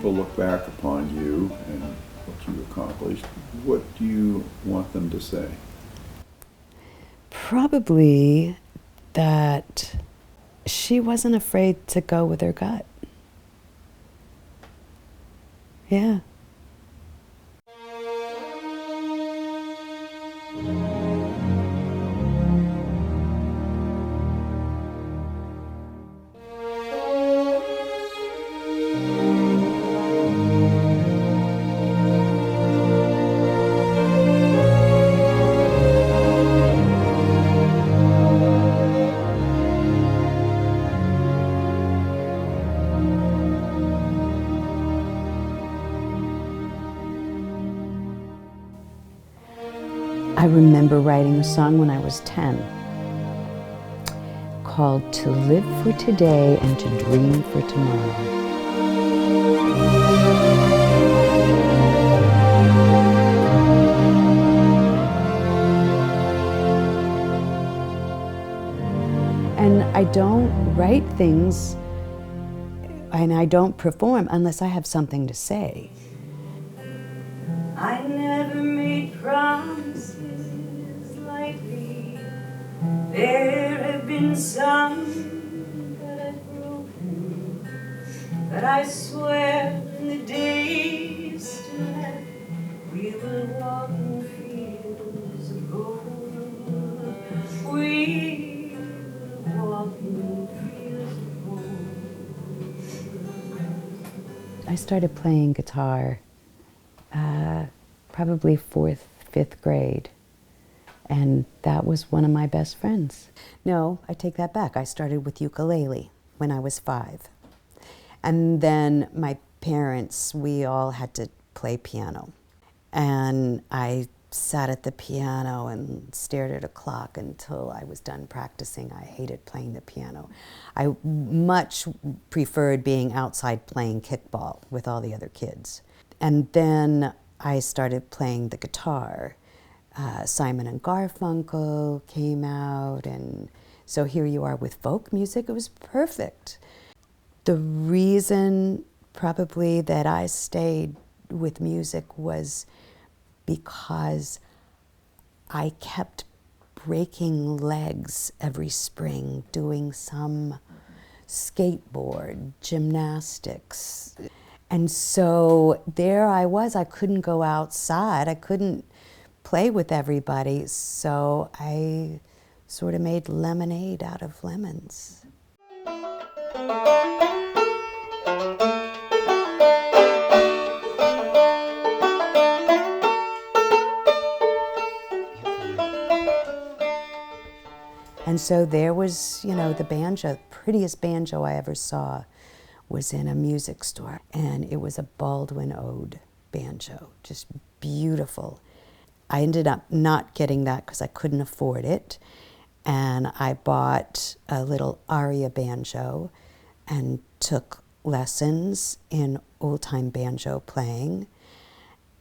people look back upon you and what you accomplished, what do you want them to say? Probably that she wasn't afraid to go with her gut. Yeah. I remember writing a song when I was 10 called To Live for Today and to Dream for Tomorrow. And I don't write things and I don't perform unless I have something to say. I never made promises lightly. There have been some that I've broken, but I swear in the days to left, we will walk in fields of gold. We will walk in fields of gold. I started playing guitar probably 4th, 5th grade. And that was one of my best friends. No, I take that back. I started with ukulele when I was 5. And then my parents, we all had to play piano. And I sat at the piano and stared at a clock until I was done practicing. I hated playing the piano. I much preferred being outside playing kickball with all the other kids. And then I started playing the guitar. Simon and Garfunkel came out, and so here you are with folk music. It was perfect. The reason probably that I stayed with music was because I kept breaking legs every spring doing some skateboard, gymnastics. And so there I was, I couldn't go outside, I couldn't play with everybody, so I sort of made lemonade out of lemons. And so there was, you know, the banjo, prettiest banjo I ever saw was in a music store, and it was a Baldwin Ode banjo, just beautiful. I ended up not getting that because I couldn't afford it, and I bought a little aria banjo and took lessons in old-time banjo playing.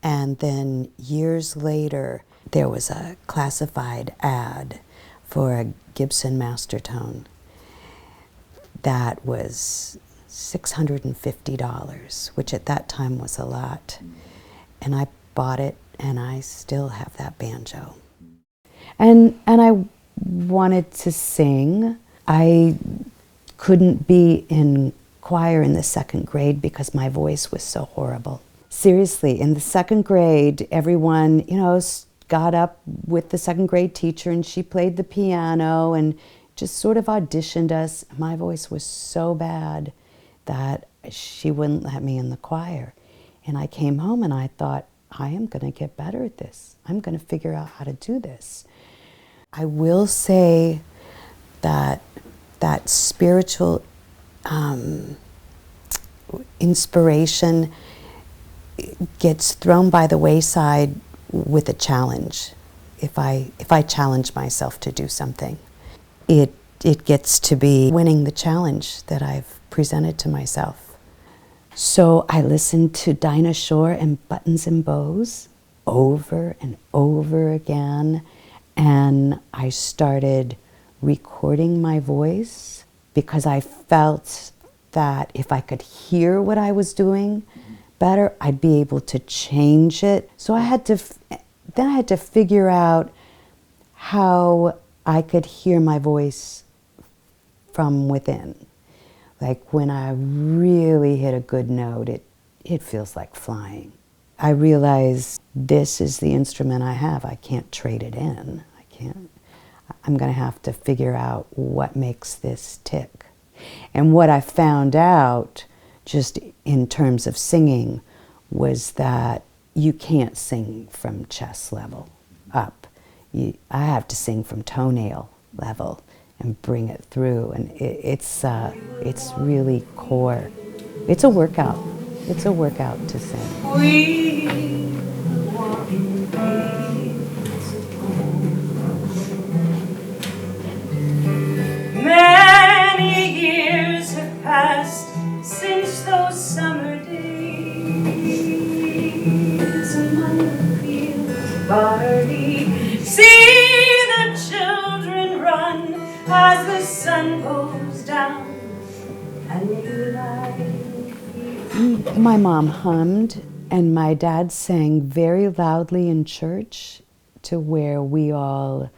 And then years later, there was a classified ad for a Gibson Mastertone that was $650, which at that time was a lot. And I bought it, and I still have that banjo. And I wanted to sing. I couldn't be in choir in the 2nd grade because my voice was so horrible. Seriously, in the 2nd grade, everyone, you know, got up with the 2nd grade teacher, and she played the piano and just sort of auditioned us. My voice was so bad that she wouldn't let me in the choir. And I came home and I thought, I am going to get better at this. I'm going to figure out how to do this. I will say that that spiritual inspiration gets thrown by the wayside with a challenge. If I challenge myself to do something, it gets to be winning the challenge that I've presented to myself. So I listened to Dinah Shore and Buttons and Bows over and over again, and I started recording my voice because I felt that if I could hear what I was doing, better, I'd be able to change it. So then I had to figure out how I could hear my voice from within. Like when I really hit a good note, it feels like flying. I realized this is the instrument I have. I can't trade it in. I'm going to have to figure out what makes this tick. And what I found out, just in terms of singing, was that you can't sing from chest level up. I have to sing from toenail level and bring it through, and it's really core. It's a workout. It's a workout to sing. We walking fields of gold. Many years have passed since those summer days among the fields of barley. See the children run as the sun goes down, and new life. My mom hummed, and my dad sang very loudly in church to where we all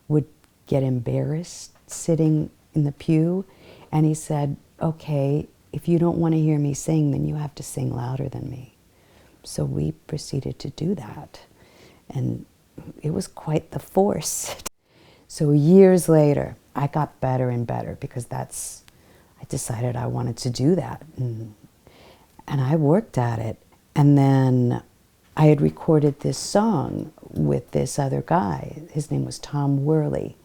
would get embarrassed sitting in the pew. And he said, okay, if you don't want to hear me sing, then you have to sing louder than me. So we proceeded to do that. And it was quite the force. So years later, I got better and better because I decided I wanted to do that. And I worked at it. And then I had recorded this song with this other guy. His name was Tom Worley.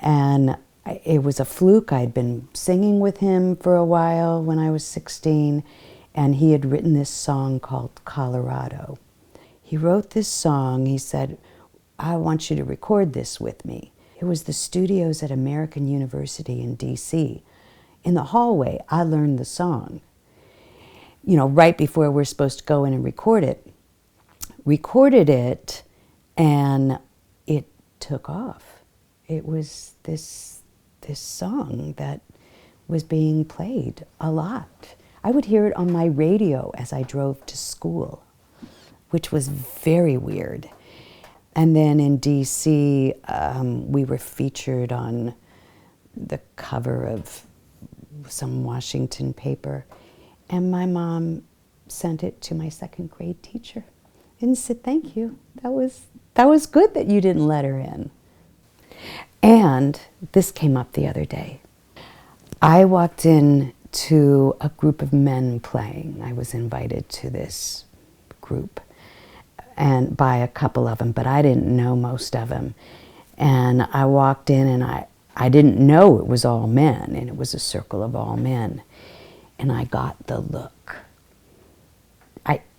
And it was a fluke. I'd been singing with him for a while when I was 16, and he had written this song called Colorado. He wrote this song. He said, I want you to record this with me. It was the studios at American University in D.C. In the hallway, I learned the song. You know, right before we're supposed to go in and record it. Recorded it, and it took off. It was this song that was being played a lot. I would hear it on my radio as I drove to school, which was very weird. And then in D.C., we were featured on the cover of some Washington paper. And my mom sent it to my second grade teacher and said, thank you. That was good that you didn't let her in. And this came up the other day. I walked in to a group of men playing. I was invited to this group and by a couple of them, but I didn't know most of them. And I walked in, and I didn't know it was all men, and it was a circle of all men. And I got the look.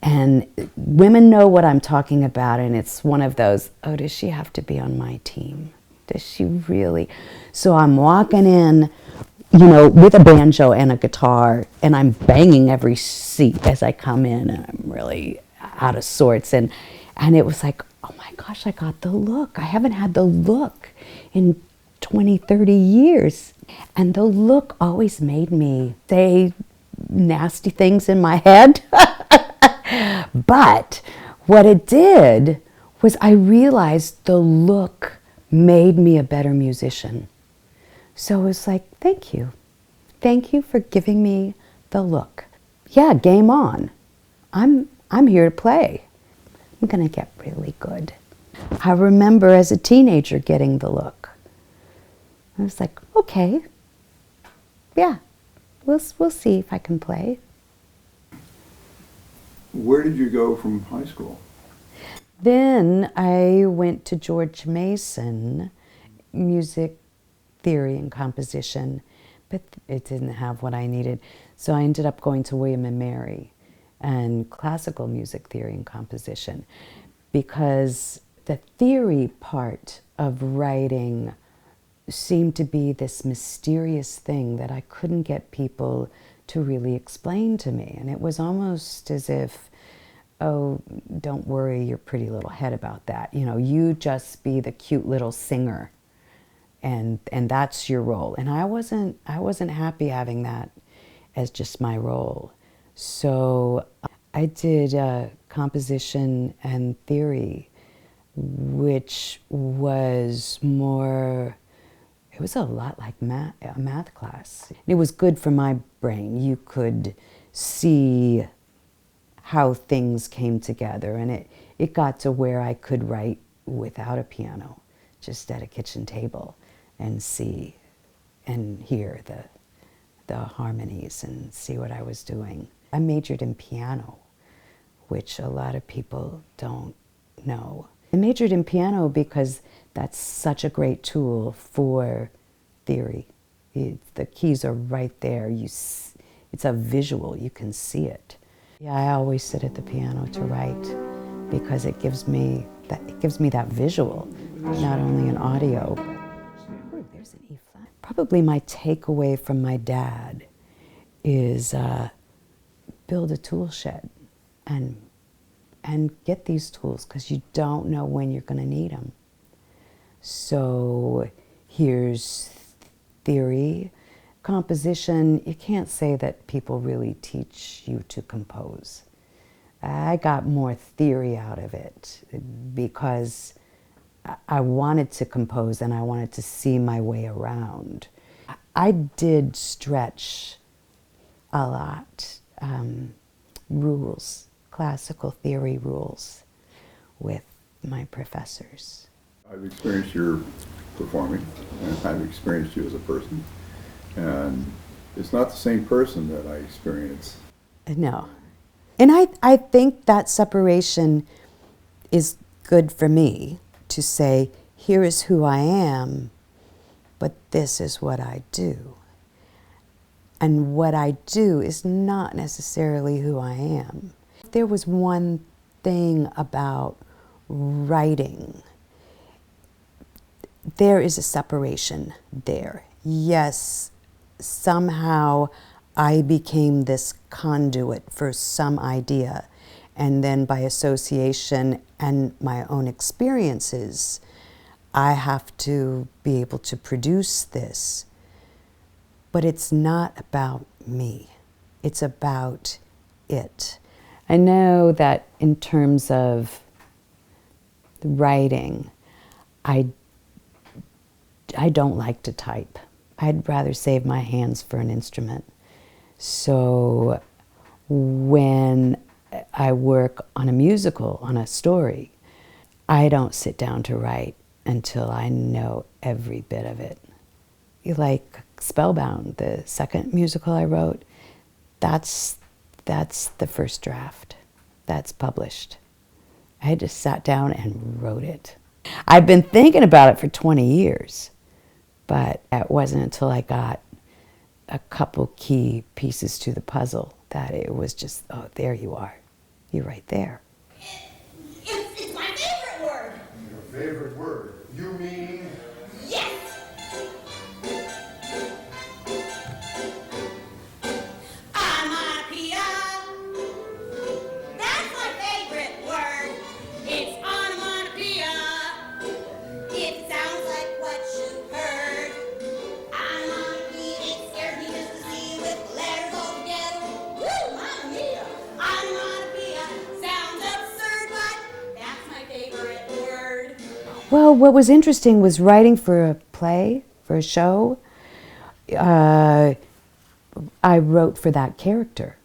And women know what I'm talking about, and it's one of those, oh, does she have to be on my team? Does she really? So I'm walking in, you know, with a banjo and a guitar, and I'm banging every seat as I come in, and I'm really out of sorts. And it was like, oh my gosh, I got the look. I haven't had the look in 20, 30 years. And the look always made me say nasty things in my head. But what it did was I realized the look made me a better musician. So it was like, thank you. Thank you for giving me the look. Yeah, game on. I'm here to play. I'm gonna get really good. I remember as a teenager getting the look. I was like, okay, yeah, we'll see if I can play. Where did you go from high school? Then I went to George Mason, music theory and composition, but it didn't have what I needed. So I ended up going to William and Mary and classical music theory and composition, because the theory part of writing seemed to be this mysterious thing that I couldn't get people to really explain to me. And it was almost as if, oh, don't worry your pretty little head about that. You know, you just be the cute little singer, and that's your role. And I wasn't happy having that as just my role. So I did composition and theory, which was more, it was a lot like a math class. It was good for my brain. You could see how things came together, and it got to where I could write without a piano, just at a kitchen table, and see and hear the harmonies and see what I was doing. I majored in piano, which a lot of people don't know. I majored in piano because that's such a great tool for theory. The keys are right there. It's a visual, you can see it. Yeah, I always sit at the piano to write because it gives me that visual, not only an audio, but there's an E flat. Probably my takeaway from my dad is build a tool shed and get these tools, because you don't know when you're going to need them. So here's theory. Composition, you can't say that people really teach you to compose. I got more theory out of it because I wanted to compose and I wanted to see my way around. I did stretch a lot, rules, classical theory rules with my professors. I've experienced your performing, and I've experienced you as a person, and it's not the same person that I experience. No. And I think that separation is good for me, to say, here is who I am, but this is what I do. And what I do is not necessarily who I am. There was one thing about writing. There is a separation there. Yes, somehow I became this conduit for some idea, and then by association and my own experiences, I have to be able to produce this. But it's not about me. It's about it. I know that in terms of writing, I don't like to type. I'd rather save my hands for an instrument. So when I work on a musical, on a story, I don't sit down to write until I know every bit of it. Like Spellbound, the second musical I wrote, that's the first draft. That's published. I just sat down and wrote it. I've been thinking about it for 20 years, but it wasn't until I got a couple key pieces to the puzzle that it was just, oh, there you are. You're right there. It's my favorite word. Your favorite word? You mean? Yes. Onomatopoeia. That's my favorite word. It's onomatopoeia. It sounds like what you heard. Onomatopoeia. It scares me just to see with letters all together. Woo, mamma mia. Onomatopoeia sounds absurd, but that's my favorite word. Well, what was interesting was writing for a play, for a show. I wrote for that character,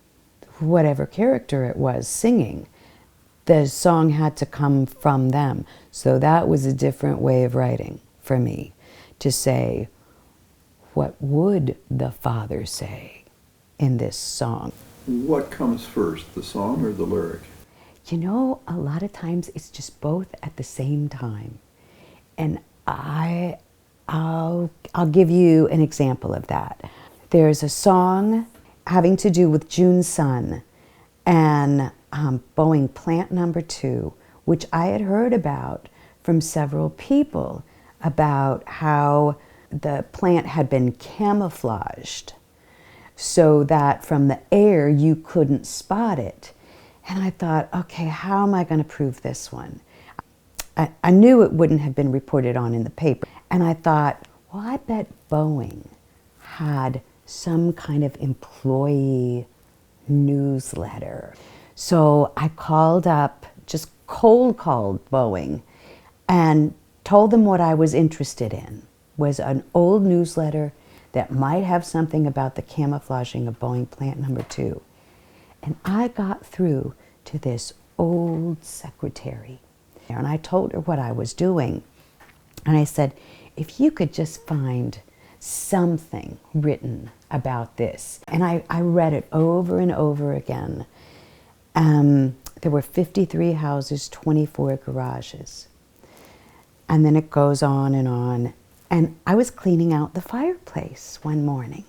whatever character it was singing. The song had to come from them. So that was a different way of writing for me, to say, what would the father say in this song? What comes first, the song or the lyric? You know, a lot of times it's just both at the same time. And I'll give you an example of that. There's a song having to do with June's son and Boeing Plant Number 2, which I had heard about from several people, about how the plant had been camouflaged so that from the air you couldn't spot it. And I thought, okay, how am I going to prove this one? I knew it wouldn't have been reported on in the paper. And I thought, well, I bet Boeing had some kind of employee newsletter. So I called up, just cold called Boeing, and told them what I was interested in was an old newsletter that might have something about the camouflaging of Boeing Plant Number 2. And I got through to this old secretary. And I told her what I was doing. And I said, if you could just find something written about this. And I read it over and over again. There were 53 houses, 24 garages. And then it goes on and on. And I was cleaning out the fireplace one morning.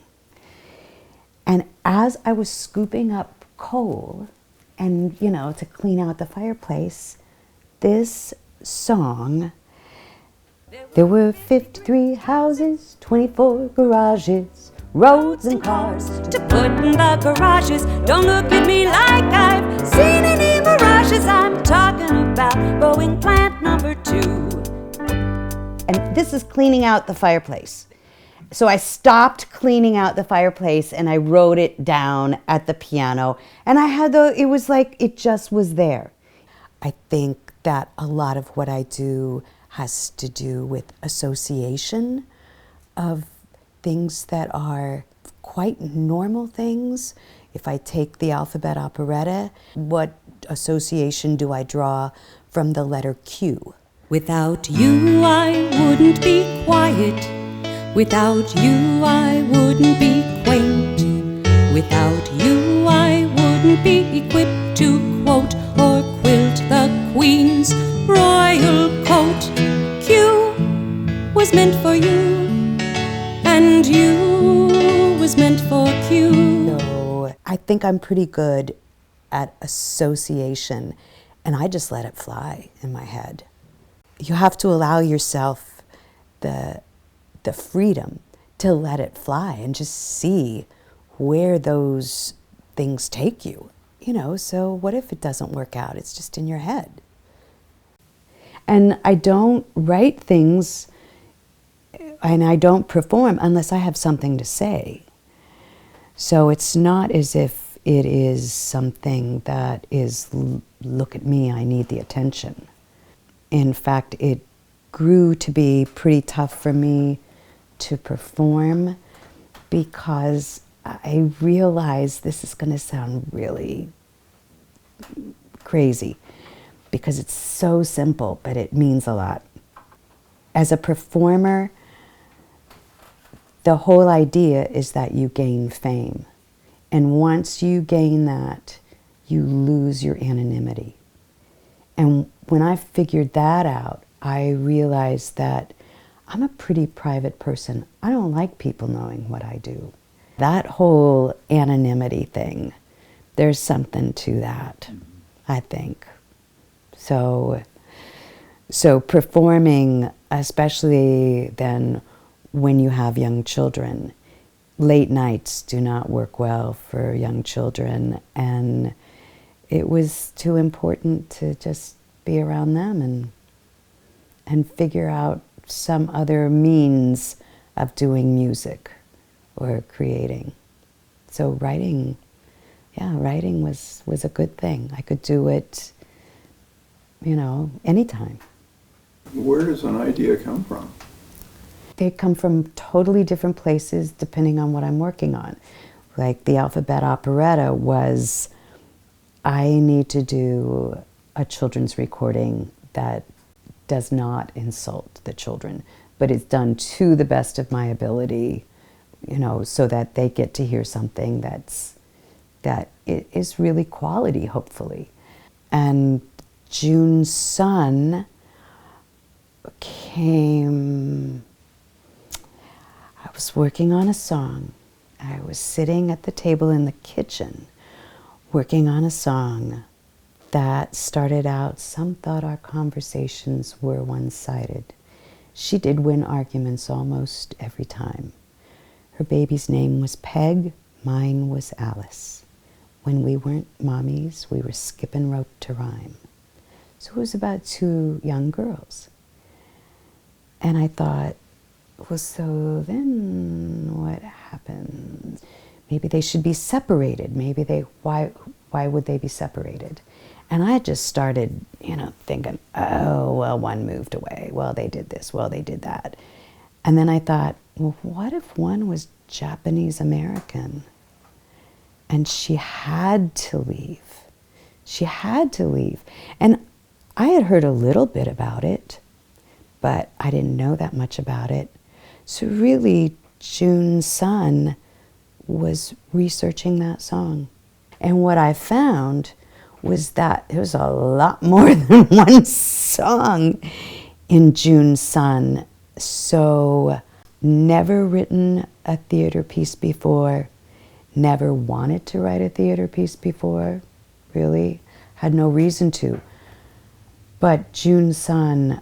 And as I was scooping up coal and, you know, to clean out the fireplace, this song, there were 53 houses, 24 garages, roads and cars To put in the garages. Don't look at me like I've seen any mirages. I'm talking about Boeing Plant Number 2. And this is cleaning out the fireplace. So I stopped cleaning out the fireplace and I wrote it down at the piano. And I had it was like it just was there. I think that a lot of what I do has to do with association of things that are quite normal things. If I take the alphabet operetta, what association do I draw from the letter Q? Without you, I wouldn't be quiet. Without you, I wouldn't be quaint. Without you, I wouldn't be equipped to quote or quilt the Queen's royal coat. Q was meant for you, and you was meant for Q. So I think I'm pretty good at association, and I just let it fly in my head. You have to allow yourself the freedom to let it fly and just see where those things take you. You know, so what if it doesn't work out? It's just in your head. And I don't write things and I don't perform unless I have something to say. So it's not as if it is something that is, look at me, I need the attention. In fact, it grew to be pretty tough for me to perform because I realized this is going to sound really crazy because it's so simple, but it means a lot. As a performer, the whole idea is that you gain fame. And once you gain that, you lose your anonymity. And when I figured that out, I realized that I'm a pretty private person. I don't like people knowing what I do. That whole anonymity thing, there's something to that, I think. So performing, especially then when you have young children, late nights do not work well for young children, and it was too important to just be around them and figure out some other means of doing music or creating. So writing was a good thing. I could do it, you know, anytime. Where does an idea come from? They come from totally different places depending on what I'm working on. Like the alphabet operetta was, I need to do a children's recording that does not insult the children, but it's done to the best of my ability, you know, so that they get to hear something that is really quality, hopefully. And June's Son came, I was working on a song. I was sitting at the table in the kitchen working on a song that started out, some thought our conversations were one-sided. She did win arguments almost every time. Her baby's name was Peg, mine was Alice. When we weren't mommies, we were skipping rope to rhyme. So it was about two young girls. And I thought, well, so then what happens? Maybe they should be separated. Maybe why Why would they be separated? And I just started, thinking, oh, well, one moved away. Well, they did this. Well, they did that. And then I thought, well, what if one was Japanese American? And she had to leave. She had to leave. And I had heard a little bit about it, but I didn't know that much about it. So really, June's son was researching that song. And what I found was that there was a lot more than one song in June's son. So never written a theater piece before, never wanted to write a theater piece before, really, had no reason to. But June's son,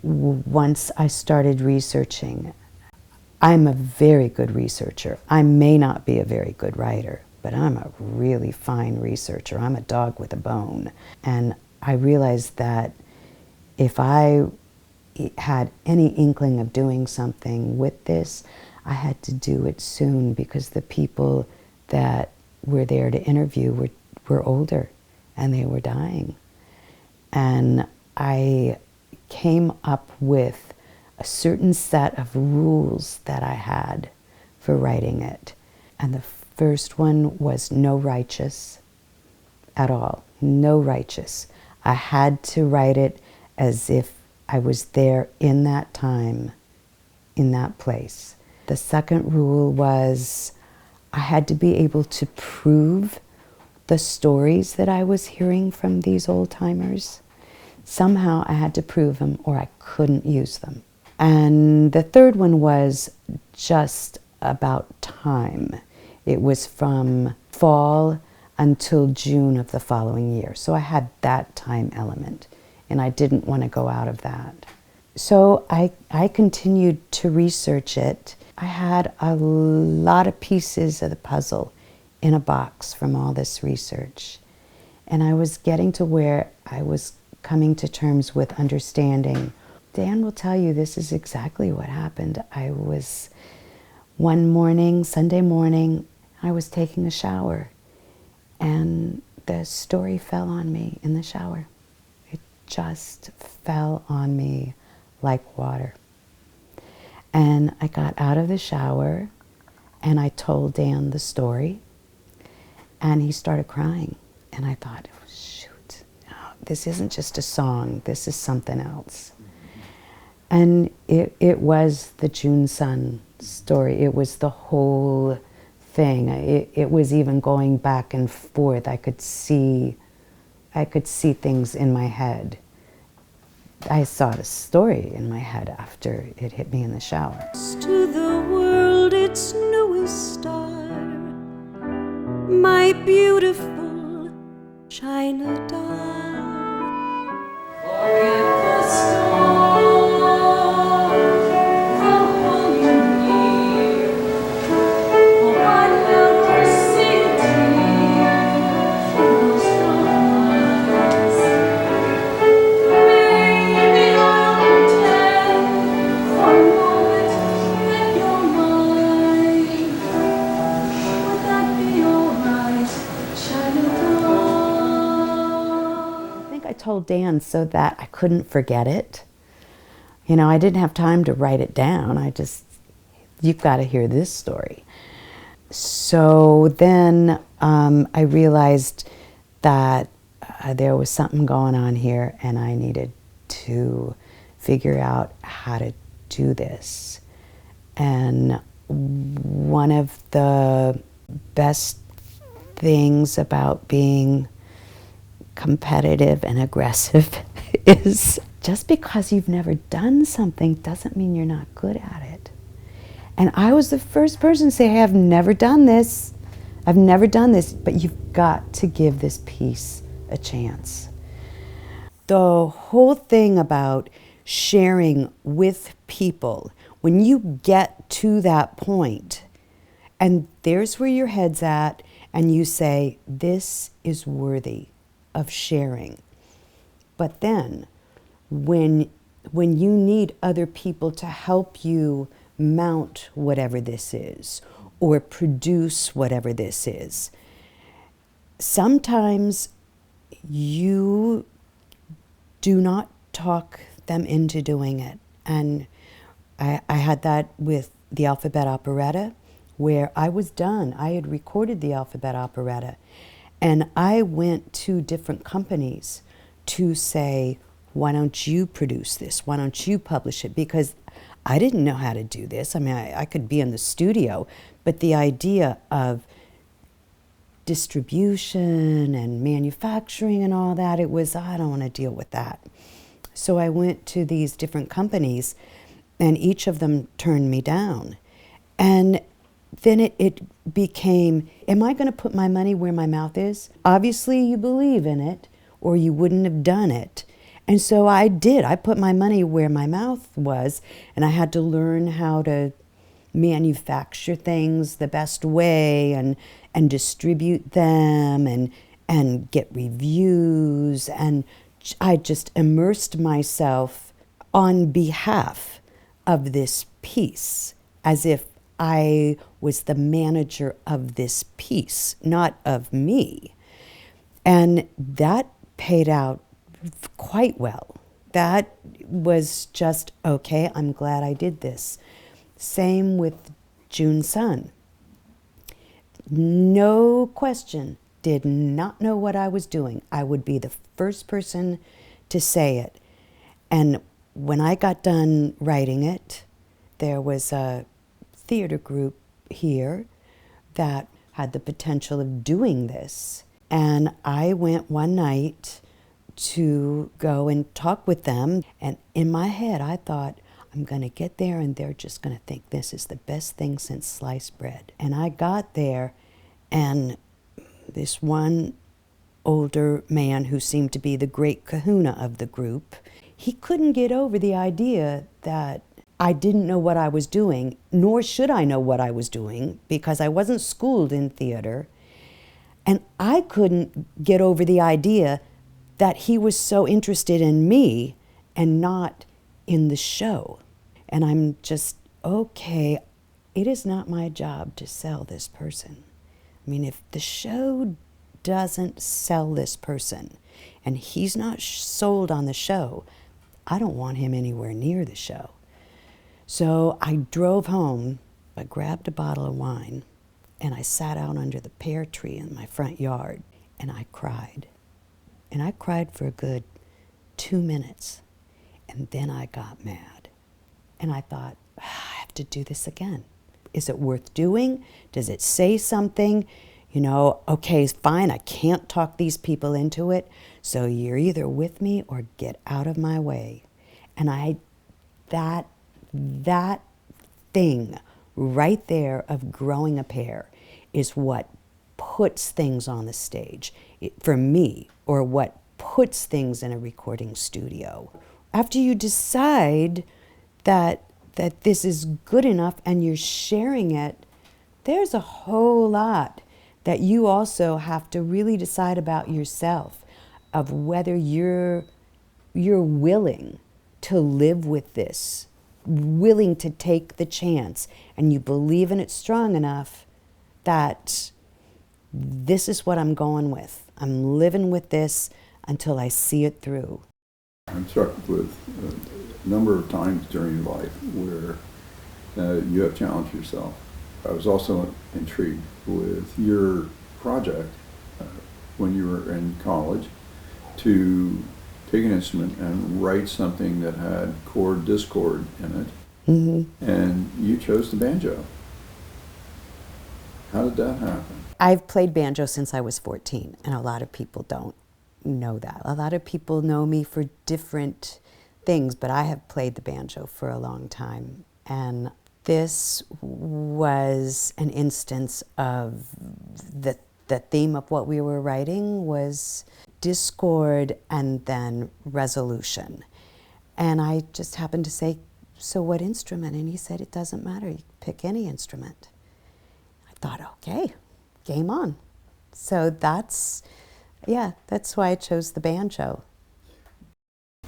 once I started researching, I'm a very good researcher. I may not be a very good writer, but I'm a really fine researcher. I'm a dog with a bone. And I realized that if I had any inkling of doing something with this, I had to do it soon, because the people that were there to interview were older and they were dying. And I came up with a certain set of rules that I had for writing it. And the first one was no righteous at all, no righteous. I had to write it as if I was there in that time, in that place. The second rule was I had to be able to prove the stories that I was hearing from these old-timers. Somehow I had to prove them or I couldn't use them. And the third one was just about time. It was from fall until June of the following year. So I had that time element, and I didn't want to go out of that. So I continued to research it. I had a lot of pieces of the puzzle in a box from all this research. And I was getting to where I was coming to terms with understanding. Dan will tell you this is exactly what happened. I was, one morning, Sunday morning, I was taking a shower, and the story fell on me in the shower. It just fell on me like water. And I got out of the shower, and I told Dan the story, and he started crying. And I thought, shoot, this isn't just a song, this is something else. And it was the June Sun story. It was the whole thing. It was even going back and forth. I could see things in my head. I saw the story in my head after it hit me in the shower. To the world its newest star, my beautiful China doll. Forget the storm, come home near. Oh, I love her city, those stars. Maybe I'll pretend for a moment that you're mine. Would that be alright, China doll? I think I told Dan so that I couldn't forget it. I didn't have time to write it down. You've got to hear this story. So then I realized that there was something going on here, and I needed to figure out how to do this. And one of the best things about being competitive and aggressive is just because you've never done something doesn't mean you're not good at it. And I was the first person to say, hey, I've never done this. I've never done this, but you've got to give this piece a chance. The whole thing about sharing with people, when you get to that point, and there's where your head's at, and you say, this is worthy of sharing. But then, when you need other people to help you mount whatever this is, or produce whatever this is, sometimes you do not talk them into doing it. And I had that with the alphabet operetta, where I was done. I had recorded the alphabet operetta, and I went to different companies to say, why don't you produce this? Why don't you publish it? Because I didn't know how to do this. I mean, I could be in the studio, but the idea of distribution and manufacturing and all that, it was, I don't want to deal with that. So I went to these different companies, and each of them turned me down. And then it became, am I going to put my money where my mouth is? Obviously you believe in it, or you wouldn't have done it. And so I did. I put my money where my mouth was, and I had to learn how to manufacture things the best way and distribute them and get reviews. And I just immersed myself on behalf of this piece as if I was the manager of this piece, not of me. And that paid out quite well. That was just, okay, I'm glad I did this. Same with June Sun. No question, did not know what I was doing. I would be the first person to say it. And when I got done writing it, there was a theater group here that had the potential of doing this. And I went one night to go and talk with them. And in my head, I thought, I'm going to get there and they're just going to think this is the best thing since sliced bread. And I got there, and this one older man who seemed to be the great kahuna of the group, he couldn't get over the idea that I didn't know what I was doing, nor should I know what I was doing, because I wasn't schooled in theater. And I couldn't get over the idea that he was so interested in me and not in the show. And I'm just, okay, it is not my job to sell this person. I mean, if the show doesn't sell this person and he's not sold on the show, I don't want him anywhere near the show. So I drove home, I grabbed a bottle of wine, and I sat out under the pear tree in my front yard, and I cried. And I cried for a good 2 minutes, and then I got mad. And I thought, I have to do this again. Is it worth doing? Does it say something? You know, okay, fine, I can't talk these people into it, so you're either with me or get out of my way. And that thing right there of growing a pair is what puts things on the stage for me, or what puts things in a recording studio. After you decide that this is good enough and you're sharing it, there's a whole lot that you also have to really decide about yourself, of whether you're willing to live with this, willing to take the chance, and you believe in it strong enough that this is what I'm going with. I'm living with this until I see it through. I'm struck with a number of times during your life where you have challenged yourself. I was also intrigued with your project when you were in college to take an instrument and write something that had chord discord in it, and you chose the banjo. How did that happen? I've played banjo since I was 14, and a lot of people don't know that. A lot of people know me for different things, but I have played the banjo for a long time. And this was an instance of the theme of what we were writing was discord and then resolution. And I just happened to say, so what instrument? And he said, it doesn't matter, you pick any instrument. I thought, okay, game on. So that's why I chose the banjo.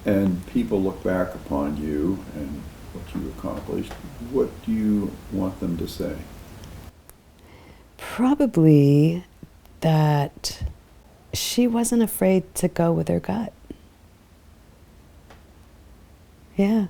And people look back upon you and what you accomplished. What do you want them to say? Probably that she wasn't afraid to go with her gut. Yeah.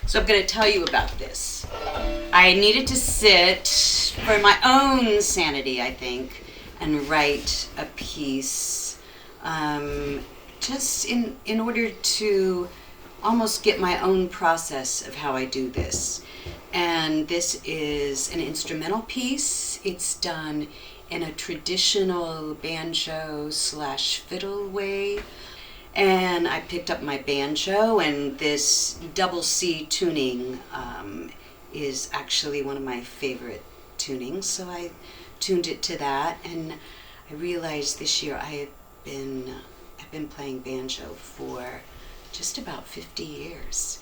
So I'm going to tell you about this. I needed to sit for my own sanity, I think, and write a piece just in order to almost get my own process of how I do this. And this is an instrumental piece. It's done in a traditional banjo / fiddle way. And I picked up my banjo, and this double C tuning is actually one of my favorite tunings, so I tuned it to that. And I realized this year I've been playing banjo for just about 50 years,